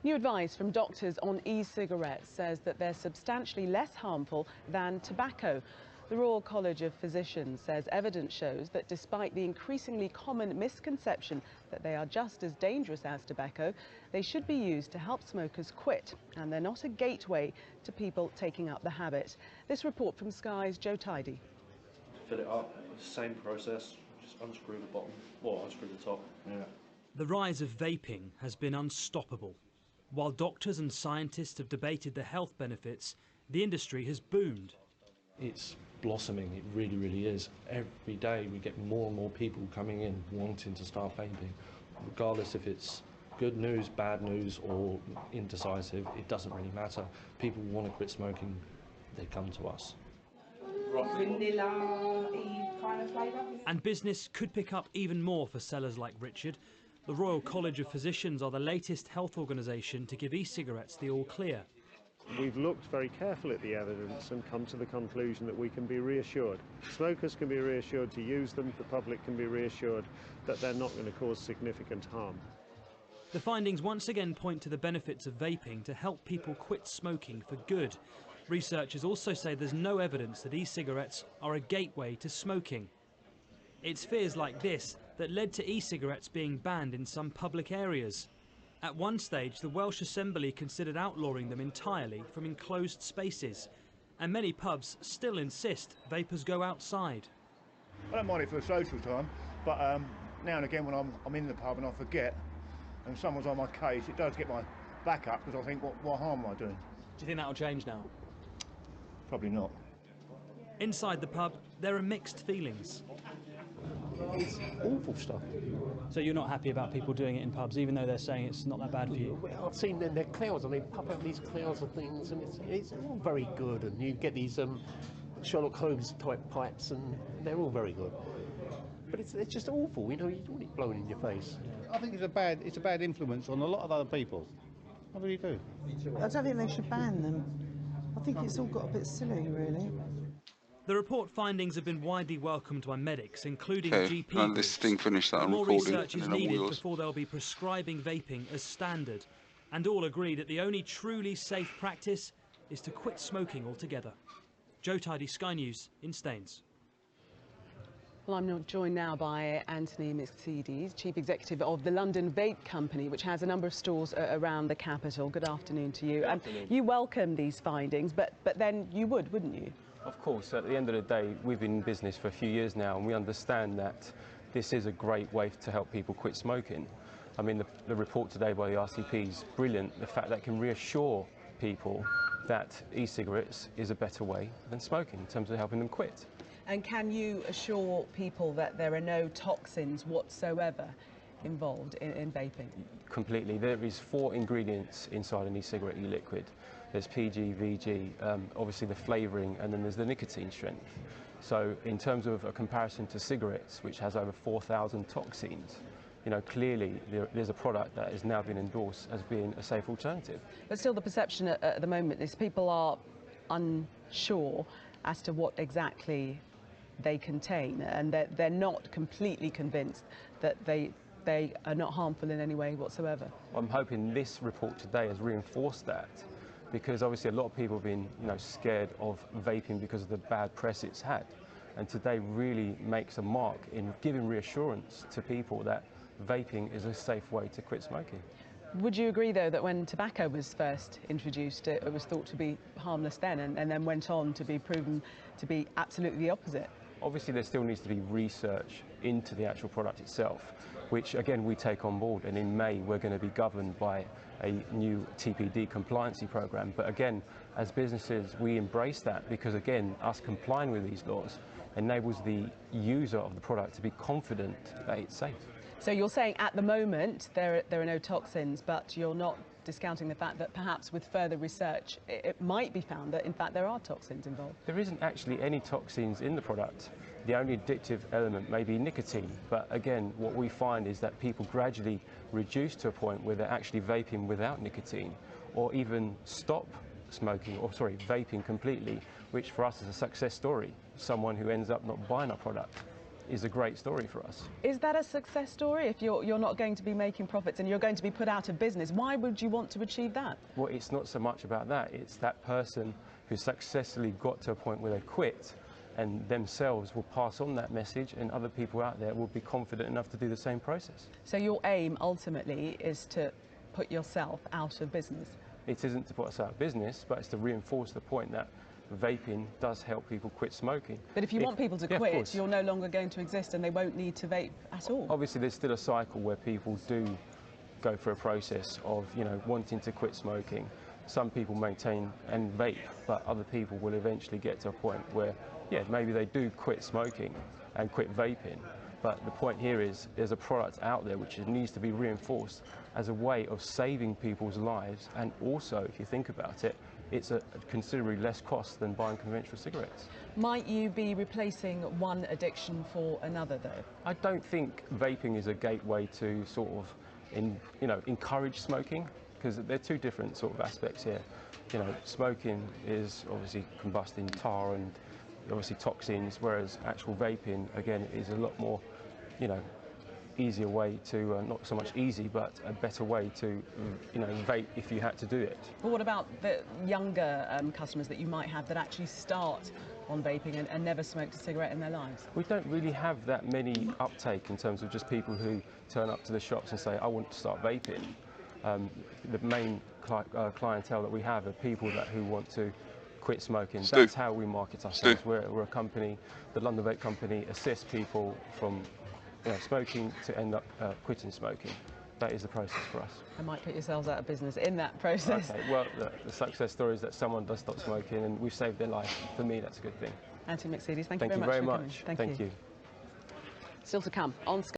New advice from doctors on e-cigarettes says that they're substantially less harmful than tobacco. The Royal College of Physicians says evidence shows that despite the increasingly common misconception that they are just as dangerous as tobacco, they should be used to help smokers quit, and they're not a gateway to people taking up the habit. This report from Sky's Joe Tidy. Fill it up, same process, just unscrew the bottom, or unscrew the top. Yeah. The rise of vaping has been unstoppable. While doctors and scientists have debated the health benefits, the industry has boomed. It's blossoming, it really, really is. Every day we get more and more people coming in wanting to start vaping. Regardless if it's good news, bad news or indecisive, it doesn't really matter. People want to quit smoking, they come to us. Vanilla kind of flavour. And business could pick up even more for sellers like Richard. The Royal College of Physicians are the latest health organisation to give e-cigarettes the all clear. We've looked very carefully at the evidence and come to the conclusion that we can be reassured. Smokers can be reassured to use them, the public can be reassured that they're not going to cause significant harm. The findings once again point to the benefits of vaping to help people quit smoking for good. Researchers also say there's no evidence that e-cigarettes are a gateway to smoking. It's fears like this that led to e-cigarettes being banned in some public areas. At one stage, the Welsh Assembly considered outlawing them entirely from enclosed spaces, and many pubs still insist vapers go outside. I don't mind it for a social time, but now and again when I'm in the pub and I forget and someone's on my case, it does get my back up because I think, what harm am I doing? Do you think that'll change now? Probably not. Inside the pub, there are mixed feelings. It's awful stuff. So you're not happy about people doing it in pubs, even though they're saying it's not that bad for you? Well, I've seen their clouds, and they puff out these clouds of things, and it's all very good, and you get these Sherlock Holmes type pipes, and they're all very good. But it's just awful, you know, you don't want it blowing in your face. I think it's a bad influence on a lot of other people. I really do. I don't think they should ban them. I think it's all got a bit silly, really. The report findings have been widely welcomed by medics, including GP and this thing finished that more recording, research is needed before they'll be prescribing vaping as standard. And all agree that the only truly safe practice is to quit smoking altogether. Joe Tidy, Sky News in Staines. Well, I'm not joined now by Anthony Mixides, Chief Executive of the London Vape Company, which has a number of stores around the capital. Good afternoon to you. You welcome these findings, but then you would, wouldn't you? Of course, at the end of the day, we've been in business for a few years now and we understand that this is a great way to help people quit smoking. I mean, the report today by the RCP is brilliant, the fact that it can reassure people that e-cigarettes is a better way than smoking in terms of helping them quit. And can you assure people that there are no toxins whatsoever involved in vaping? Completely. There is 4 ingredients inside an e-cigarette e-liquid. There's PG, VG, obviously the flavouring, and then there's the nicotine strength. So in terms of a comparison to cigarettes, which has over 4,000 toxins, you know, clearly there's a product that has now been endorsed as being a safe alternative. But still the perception at the moment is people are unsure as to what exactly they contain, and they're not completely convinced that they are not harmful in any way whatsoever. I'm hoping this report today has reinforced that, because obviously a lot of people have been, you know, scared of vaping because of the bad press it's had, and today really makes a mark in giving reassurance to people that vaping is a safe way to quit smoking. Would you agree, though, that when tobacco was first introduced, it was thought to be harmless then, and then went on to be proven to be absolutely the opposite? Obviously, there still needs to be research into the actual product itself, which, again, we take on board. And in May, we're going to be governed by a new TPD compliancy program. But again, as businesses, we embrace that because, again, us complying with these laws enables the user of the product to be confident that it's safe. So you're saying at the moment there are no toxins, but you're not discounting the fact that perhaps with further research it might be found that in fact there are toxins involved? There isn't actually any toxins in the product. The only addictive element may be nicotine, but again what we find is that people gradually reduce to a point where they're actually vaping without nicotine, or even stop vaping completely, which for us is a success story, someone who ends up not buying our product. is a great story for us. Is that a success story? If you're not going to be making profits and you're going to be put out of business, why would you want to achieve that? Well, it's not so much about that. It's that person who successfully got to a point where they quit and themselves will pass on that message, and other people out there will be confident enough to do the same process. So your aim ultimately is to put yourself out of business? It isn't to put us out of business, but it's to reinforce the point that vaping does help people quit smoking. But if you want people to quit, you're no longer going to exist and they won't need to vape at all. Obviously, there's still a cycle where people do go through a process of, wanting to quit smoking. Some people maintain and vape, but other people will eventually get to a point where, maybe they do quit smoking and quit vaping. But the point here is there's a product out there which needs to be reinforced as a way of saving people's lives, and also, if you think about it, it's a considerably less cost than buying conventional cigarettes. Might you be replacing one addiction for another, though? I don't think vaping is a gateway to sort of, encourage smoking, because they're two different sort of aspects here. Smoking is obviously combusting tar and obviously toxins, whereas actual vaping, again, is a lot more, easier way to, not so much easy, but a better way to, vape if you had to do it. But what about the younger customers that you might have that actually start on vaping and never smoked a cigarette in their lives? We don't really have that many uptake in terms of just people who turn up to the shops and say, I want to start vaping. The main clientele that we have are people who want to quit smoking. That's how we market ourselves. We're a company, the London Vape Company assists people from smoking to end up quitting smoking. That is the process for us. I might put yourselves out of business in that process. Okay, well, the success story is that someone does stop smoking and we've saved their life. For me, that's a good thing. Anthony Mixides, thank you very much for coming. Thank you. Still to come on Sky.